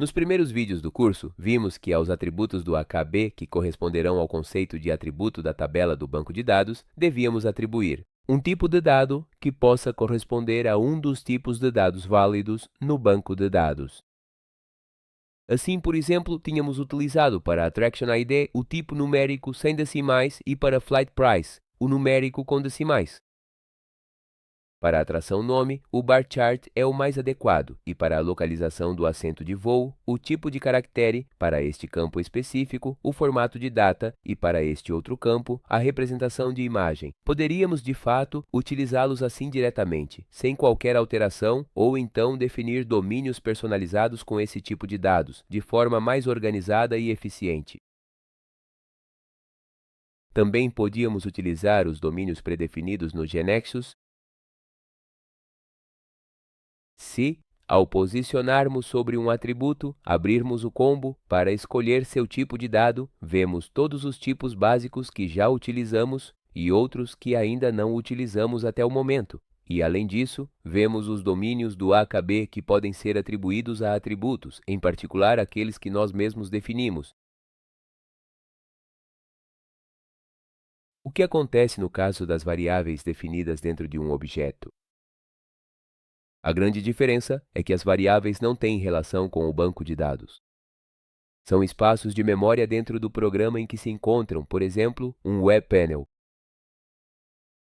Nos primeiros vídeos do curso, vimos que aos atributos do AKB, que corresponderão ao conceito de atributo da tabela do banco de dados, devíamos atribuir um tipo de dado que possa corresponder a um dos tipos de dados válidos no banco de dados. Assim, por exemplo, tínhamos utilizado para Attraction ID o tipo numérico sem decimais e para Flight Price, o numérico com decimais. Para a atração nome, o bar chart é o mais adequado, e para a localização do assento de voo, o tipo de caractere, para este campo específico, o formato de data, e para este outro campo, a representação de imagem. Poderíamos, de fato, utilizá-los assim diretamente, sem qualquer alteração, ou então definir domínios personalizados com esse tipo de dados, de forma mais organizada e eficiente. Também podíamos utilizar os domínios predefinidos no GNexus se, ao posicionarmos sobre um atributo, abrirmos o combo para escolher seu tipo de dado, vemos todos os tipos básicos que já utilizamos e outros que ainda não utilizamos até o momento. E, além disso, vemos os domínios do AKB que podem ser atribuídos a atributos, em particular aqueles que nós mesmos definimos. O que acontece no caso das variáveis definidas dentro de um objeto? A grande diferença é que as variáveis não têm relação com o banco de dados. São espaços de memória dentro do programa em que se encontram, por exemplo, um web panel.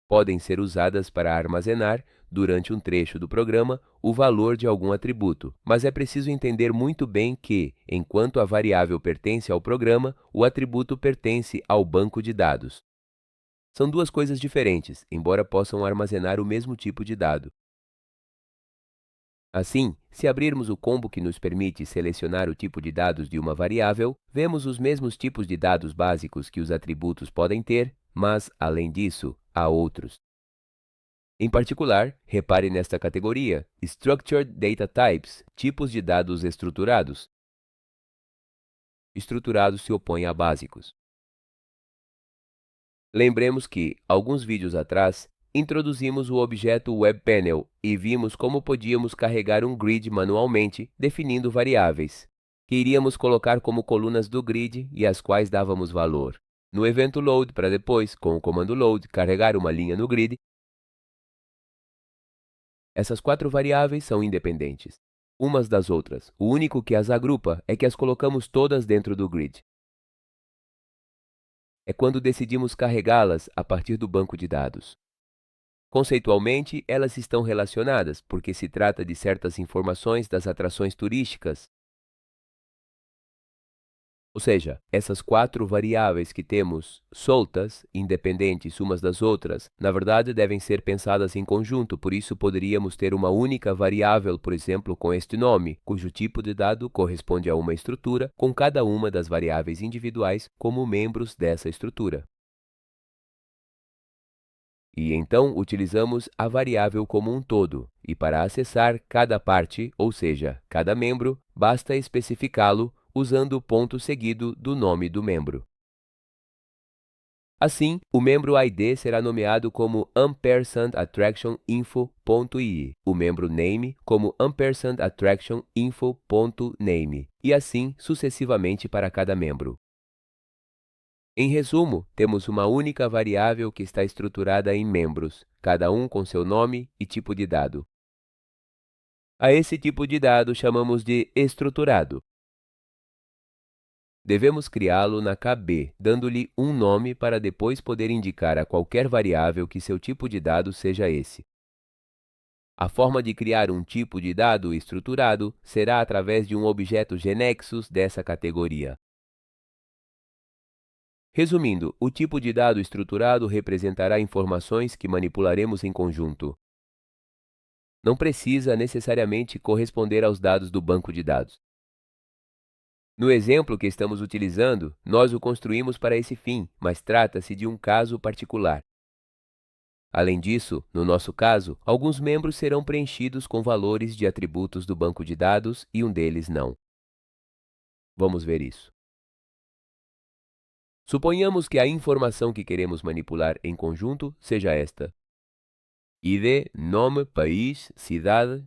Podem ser usadas para armazenar, durante um trecho do programa, o valor de algum atributo, mas é preciso entender muito bem que, enquanto a variável pertence ao programa, o atributo pertence ao banco de dados. São duas coisas diferentes, embora possam armazenar o mesmo tipo de dado. Assim, se abrirmos o combo que nos permite selecionar o tipo de dados de uma variável, vemos os mesmos tipos de dados básicos que os atributos podem ter, mas, além disso, há outros. Em particular, repare nesta categoria, Structured Data Types, tipos de dados estruturados. Estruturados se opõe a básicos. Lembremos que, alguns vídeos atrás, introduzimos o objeto WebPanel e vimos como podíamos carregar um grid manualmente, definindo variáveis, que iríamos colocar como colunas do grid e às quais dávamos valor. No evento load, para depois, com o comando load, carregar uma linha no grid. Essas quatro variáveis são independentes umas das outras. O único que as agrupa é que as colocamos todas dentro do grid. É quando decidimos carregá-las a partir do banco de dados. Conceitualmente, elas estão relacionadas, porque se trata de certas informações das atrações turísticas. Ou seja, essas quatro variáveis que temos soltas, independentes umas das outras, na verdade devem ser pensadas em conjunto, por isso poderíamos ter uma única variável, por exemplo, com este nome, cujo tipo de dado corresponde a uma estrutura, com cada uma das variáveis individuais como membros dessa estrutura. E então utilizamos a variável como um todo, e para acessar cada parte, ou seja, cada membro, basta especificá-lo usando o ponto seguido do nome do membro. Assim, o membro ID será nomeado como &attractioninfo.ii, o membro name como &attractioninfo.name, e assim sucessivamente para cada membro. Em resumo, temos uma única variável que está estruturada em membros, cada um com seu nome e tipo de dado. A esse tipo de dado chamamos de estruturado. Devemos criá-lo na KB, dando-lhe um nome para depois poder indicar a qualquer variável que seu tipo de dado seja esse. A forma de criar um tipo de dado estruturado será através de um objeto GNexus dessa categoria. Resumindo, o tipo de dado estruturado representará informações que manipularemos em conjunto. Não precisa necessariamente corresponder aos dados do banco de dados. No exemplo que estamos utilizando, nós o construímos para esse fim, mas trata-se de um caso particular. Além disso, no nosso caso, alguns membros serão preenchidos com valores de atributos do banco de dados e um deles não. Vamos ver isso. Suponhamos que a informação que queremos manipular em conjunto seja esta: ID, nome, país, cidade.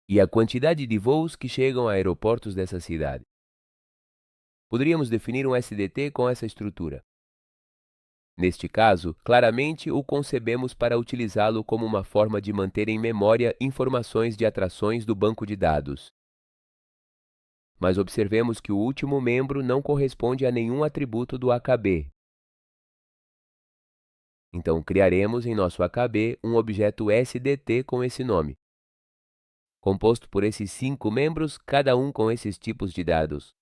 e a quantidade de voos que chegam a aeroportos dessa cidade. Poderíamos definir um SDT com essa estrutura. Neste caso, claramente o concebemos para utilizá-lo como uma forma de manter em memória informações de atrações do banco de dados. Mas observemos que o último membro não corresponde a nenhum atributo do AKB. Então, criaremos em nosso AKB um objeto SDT com esse nome, composto por esses 5 membros, cada um com esses tipos de dados.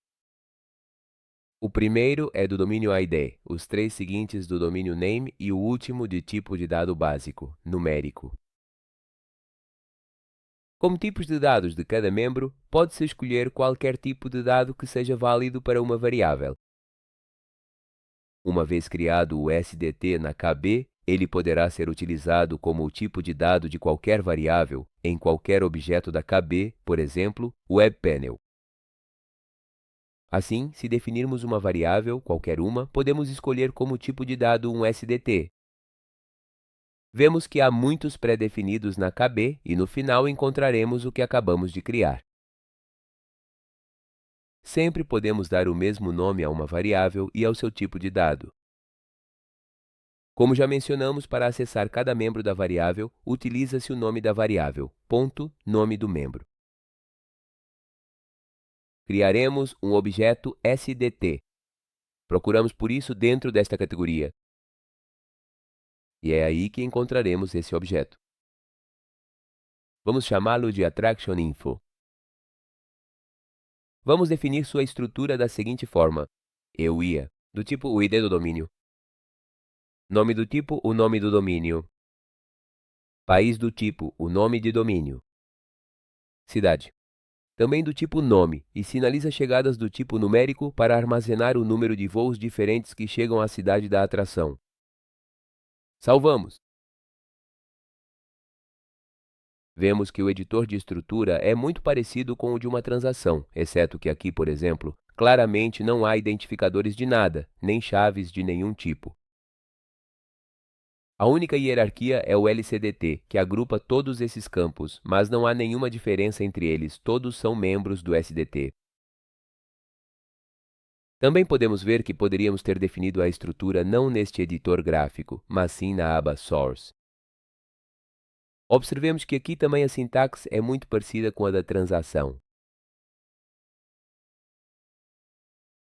O primeiro é do domínio ID, os 3 seguintes do domínio name e o último de tipo de dado básico, numérico. Como tipos de dados de cada membro, pode-se escolher qualquer tipo de dado que seja válido para uma variável. Uma vez criado o SDT na KB, ele poderá ser utilizado como o tipo de dado de qualquer variável em qualquer objeto da KB, por exemplo, WebPanel. Assim, se definirmos uma variável, qualquer uma, podemos escolher como tipo de dado um SDT. Vemos que há muitos pré-definidos na KB e no final encontraremos o que acabamos de criar. Sempre podemos dar o mesmo nome a uma variável e ao seu tipo de dado. Como já mencionamos, para acessar cada membro da variável, utiliza-se o nome da variável, ponto, nome do membro. Criaremos um objeto SDT. Procuramos por isso dentro desta categoria. E é aí que encontraremos esse objeto. Vamos chamá-lo de Attraction Info. Vamos definir sua estrutura da seguinte forma: EUIA, do tipo o ID do domínio. Nome do tipo, o nome do domínio. País do tipo, o nome de domínio. Cidade. Também do tipo nome, e sinaliza chegadas do tipo numérico para armazenar o número de voos diferentes que chegam à cidade da atração. Salvamos. Vemos que o editor de estrutura é muito parecido com o de uma transação, exceto que aqui, por exemplo, claramente não há identificadores de nada, nem chaves de nenhum tipo. A única hierarquia é o LCDT, que agrupa todos esses campos, mas não há nenhuma diferença entre eles, todos são membros do SDT. Também podemos ver que poderíamos ter definido a estrutura não neste editor gráfico, mas sim na aba Source. Observemos que aqui também a sintaxe é muito parecida com a da transação.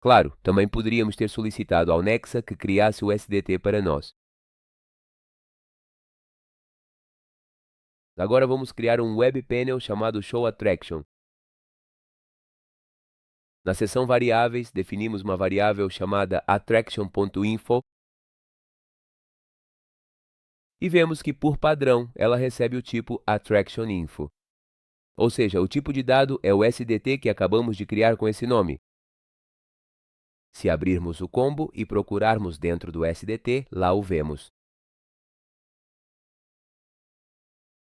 Claro, também poderíamos ter solicitado ao Nexa que criasse o SDT para nós. Agora vamos criar um web panel chamado showAttraction. Na seção variáveis, definimos uma variável chamada attraction.info e vemos que, por padrão, ela recebe o tipo AttractionInfo. Ou seja, o tipo de dado é o SDT que acabamos de criar com esse nome. Se abrirmos o combo e procurarmos dentro do SDT, lá o vemos.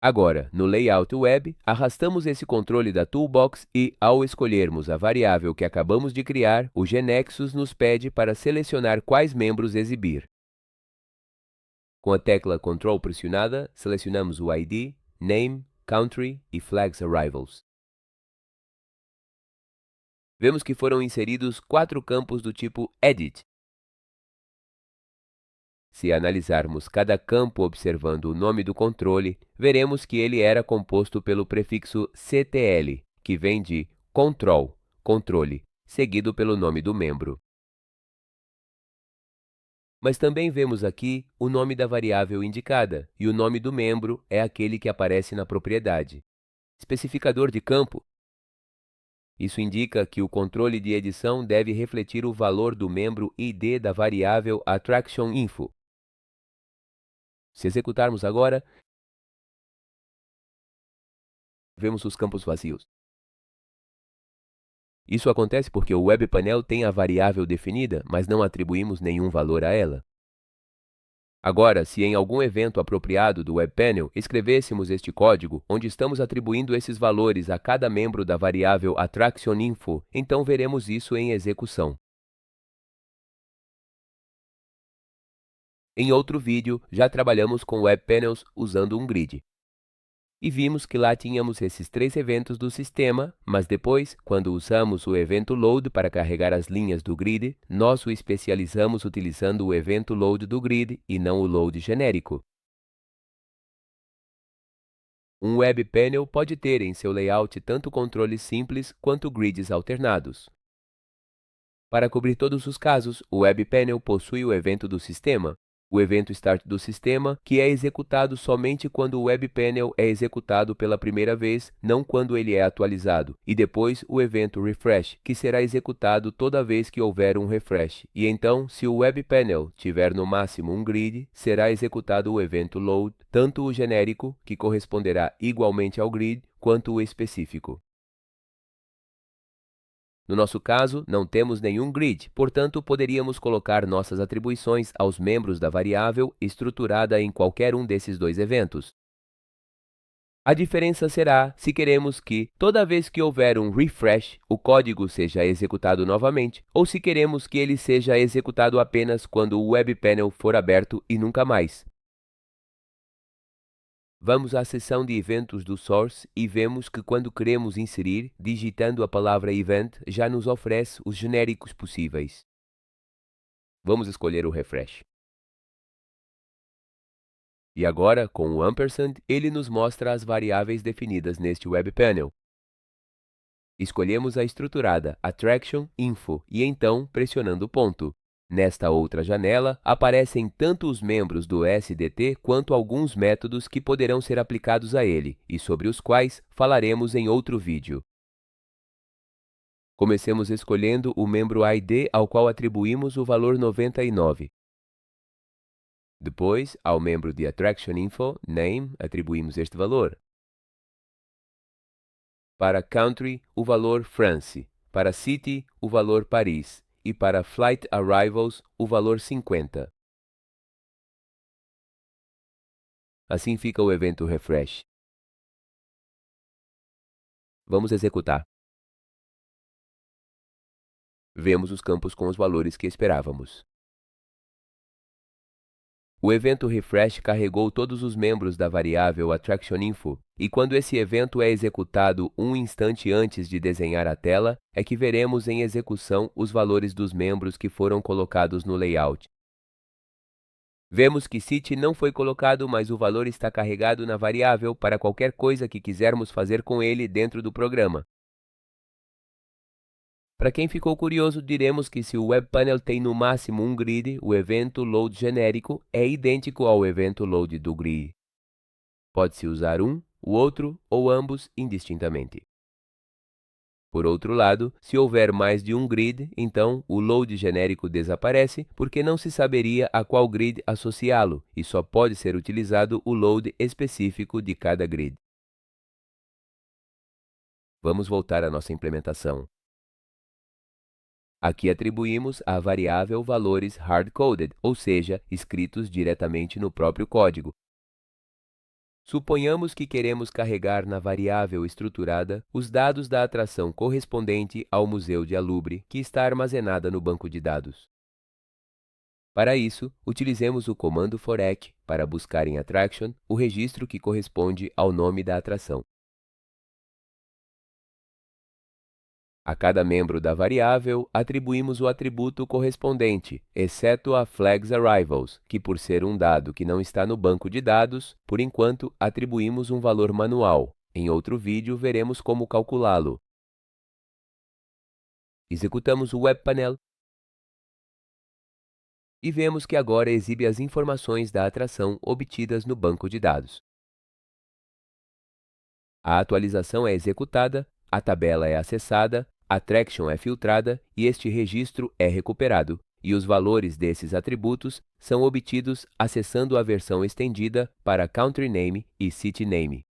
Agora, no Layout Web, arrastamos esse controle da Toolbox e, ao escolhermos a variável que acabamos de criar, o GNexus nos pede para selecionar quais membros exibir. Com a tecla Ctrl pressionada, selecionamos o ID, Name, Country e Flags Arrivals. Vemos que foram inseridos 4 campos do tipo Edit. Se analisarmos cada campo observando o nome do controle, veremos que ele era composto pelo prefixo CTL, que vem de Control, controle, seguido pelo nome do membro. Mas também vemos aqui o nome da variável indicada, e o nome do membro é aquele que aparece na propriedade. Especificador de campo. Isso indica que o controle de edição deve refletir o valor do membro ID da variável AttractionInfo. Se executarmos agora, vemos os campos vazios. Isso acontece porque o WebPanel tem a variável definida, mas não atribuímos nenhum valor a ela. Agora, se em algum evento apropriado do WebPanel escrevêssemos este código, onde estamos atribuindo esses valores a cada membro da variável AttractionInfo, então veremos isso em execução. Em outro vídeo, já trabalhamos com WebPanels usando um grid. E vimos que lá tínhamos esses 3 eventos do sistema, mas depois, quando usamos o evento load para carregar as linhas do grid, nós o especializamos utilizando o evento load do grid e não o load genérico. Um Web Panel pode ter em seu layout tanto controles simples quanto grids alternados. Para cobrir todos os casos, o Web Panel possui o evento do sistema, o evento Start do sistema, que é executado somente quando o Web Panel é executado pela primeira vez, não quando ele é atualizado, e depois o evento Refresh, que será executado toda vez que houver um refresh. E então, se o Web Panel tiver no máximo um grid, será executado o evento Load, tanto o genérico, que corresponderá igualmente ao grid, quanto o específico. No nosso caso, não temos nenhum grid, portanto, poderíamos colocar nossas atribuições aos membros da variável estruturada em qualquer um desses dois eventos. A diferença será se queremos que, toda vez que houver um refresh, o código seja executado novamente, ou se queremos que ele seja executado apenas quando o Web Panel for aberto e nunca mais. Vamos à seção de eventos do Source e vemos que quando queremos inserir, digitando a palavra Event, já nos oferece os genéricos possíveis. Vamos escolher o Refresh. E agora, com o Ampersand, ele nos mostra as variáveis definidas neste Web Panel. Escolhemos a estruturada Attraction Info e então, pressionando o ponto. Nesta outra janela, aparecem tanto os membros do SDT quanto alguns métodos que poderão ser aplicados a ele, e sobre os quais falaremos em outro vídeo. Comecemos escolhendo o membro ID ao qual atribuímos o valor 99. Depois, ao membro de Attraction Info, Name, atribuímos este valor. Para Country, o valor France. Para City, o valor Paris. E para Flight Arrivals, o valor 50. Assim fica o evento Refresh. Vamos executar. Vemos os campos com os valores que esperávamos. O evento Refresh carregou todos os membros da variável AttractionInfo, e quando esse evento é executado um instante antes de desenhar a tela, é que veremos em execução os valores dos membros que foram colocados no layout. Vemos que City não foi colocado, mas o valor está carregado na variável para qualquer coisa que quisermos fazer com ele dentro do programa. Para quem ficou curioso, diremos que se o Web Panel tem no máximo um grid, o evento load genérico é idêntico ao evento load do grid. Pode-se usar um, o outro ou ambos indistintamente. Por outro lado, se houver mais de um grid, então o load genérico desaparece porque não se saberia a qual grid associá-lo e só pode ser utilizado o load específico de cada grid. Vamos voltar à nossa implementação. Aqui atribuímos à variável valores hard-coded, ou seja, escritos diretamente no próprio código. Suponhamos que queremos carregar na variável estruturada os dados da atração correspondente ao Museu de Alubre, que está armazenada no banco de dados. Para isso, utilizemos o comando forEck para buscar em Attraction o registro que corresponde ao nome da atração. A cada membro da variável, atribuímos o atributo correspondente, exceto a Flags Arrivals, que por ser um dado que não está no banco de dados, por enquanto atribuímos um valor manual. Em outro vídeo, veremos como calculá-lo. Executamos o Web Panel e vemos que agora exibe as informações da atração obtidas no banco de dados. A atualização é executada, a tabela é acessada, a Attraction é filtrada e este registro é recuperado, e os valores desses atributos são obtidos acessando a versão estendida para Country Name e City Name.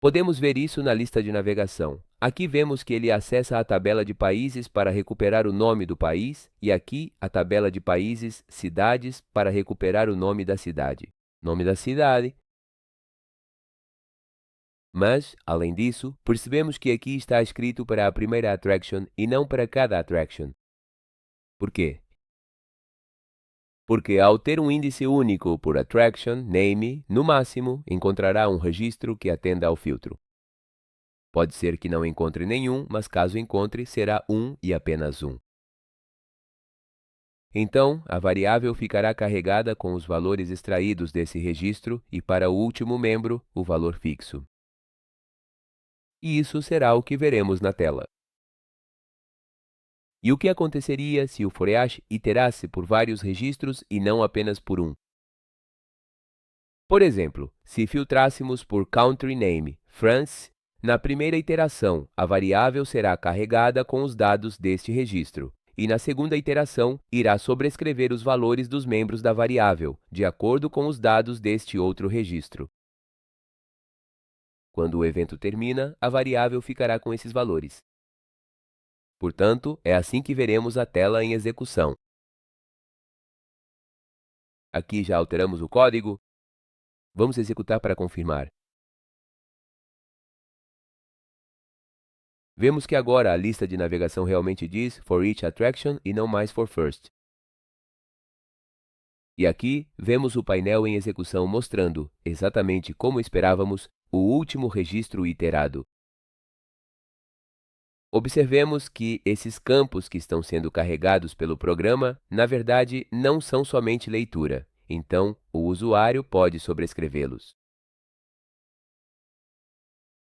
Podemos ver isso na lista de navegação. Aqui vemos que ele acessa a tabela de países para recuperar o nome do país e aqui a tabela de países, cidades, para recuperar o nome da cidade. Nome da cidade. Mas, além disso, percebemos que aqui está escrito para a primeira attraction e não para cada attraction. Por quê? porque ao ter um índice único por attraction, name, no máximo, encontrará um registro que atenda ao filtro. Pode ser que não encontre nenhum, mas caso encontre, será um e apenas um. Então, a variável ficará carregada com os valores extraídos desse registro e para o último membro, o valor fixo. E isso será o que veremos na tela. E o que aconteceria se o for-each iterasse por vários registros e não apenas por um? Por exemplo, se filtrássemos por country name, France, na primeira iteração, a variável será carregada com os dados deste registro, e na segunda iteração, irá sobrescrever os valores dos membros da variável, de acordo com os dados deste outro registro. Quando o evento termina, a variável ficará com esses valores. Portanto, é assim que veremos a tela em execução. Aqui já alteramos o código. Vamos executar para confirmar. Vemos que agora a lista de navegação realmente diz for each attraction e não mais for first. E aqui vemos o painel em execução mostrando, exatamente como esperávamos, o último registro iterado. Observemos que esses campos que estão sendo carregados pelo programa, na verdade, não são somente leitura, então o usuário pode sobrescrevê-los.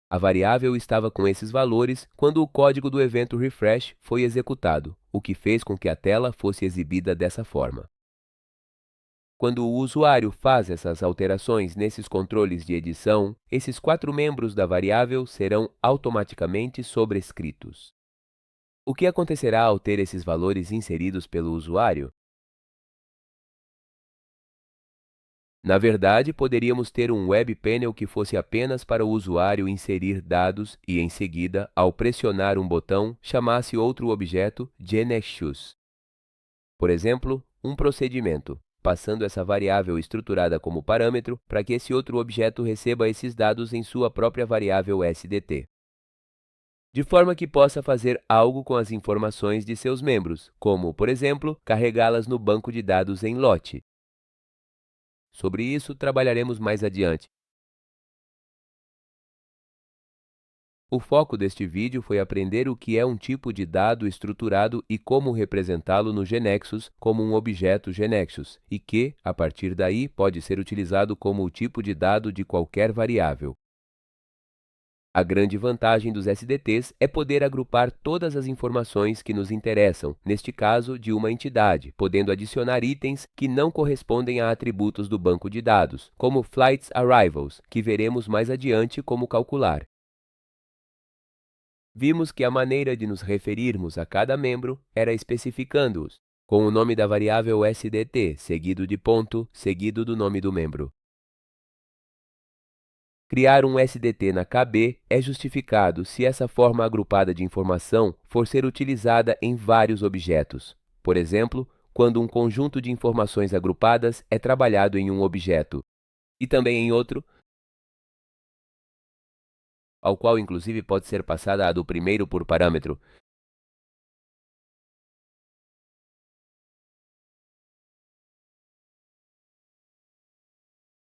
A variável estava com esses valores quando o código do evento refresh foi executado, o que fez com que a tela fosse exibida dessa forma. Quando o usuário faz essas alterações nesses controles de edição, esses 4 membros da variável serão automaticamente sobrescritos. O que acontecerá ao ter esses valores inseridos pelo usuário? Na verdade, poderíamos ter um web panel que fosse apenas para o usuário inserir dados e, em seguida, ao pressionar um botão, chamasse outro objeto GeneXChoose. Por exemplo, um procedimento, passando essa variável estruturada como parâmetro para que esse outro objeto receba esses dados em sua própria variável SDT. De forma que possa fazer algo com as informações de seus membros, como, por exemplo, carregá-las no banco de dados em lote. Sobre isso, trabalharemos mais adiante. O foco deste vídeo foi aprender o que é um tipo de dado estruturado e como representá-lo no GeneXus como um objeto GeneXus, e que, a partir daí, pode ser utilizado como o tipo de dado de qualquer variável. A grande vantagem dos SDTs é poder agrupar todas as informações que nos interessam, neste caso, de uma entidade, podendo adicionar itens que não correspondem a atributos do banco de dados, como Flights Arrivals, que veremos mais adiante como calcular. Vimos que a maneira de nos referirmos a cada membro era especificando-os, com o nome da variável SDT, seguido de ponto, seguido do nome do membro. Criar um SDT na KB é justificado se essa forma agrupada de informação for ser utilizada em vários objetos. Por exemplo, quando um conjunto de informações agrupadas é trabalhado em um objeto, e também em outro, ao qual inclusive pode ser passada a do primeiro por parâmetro.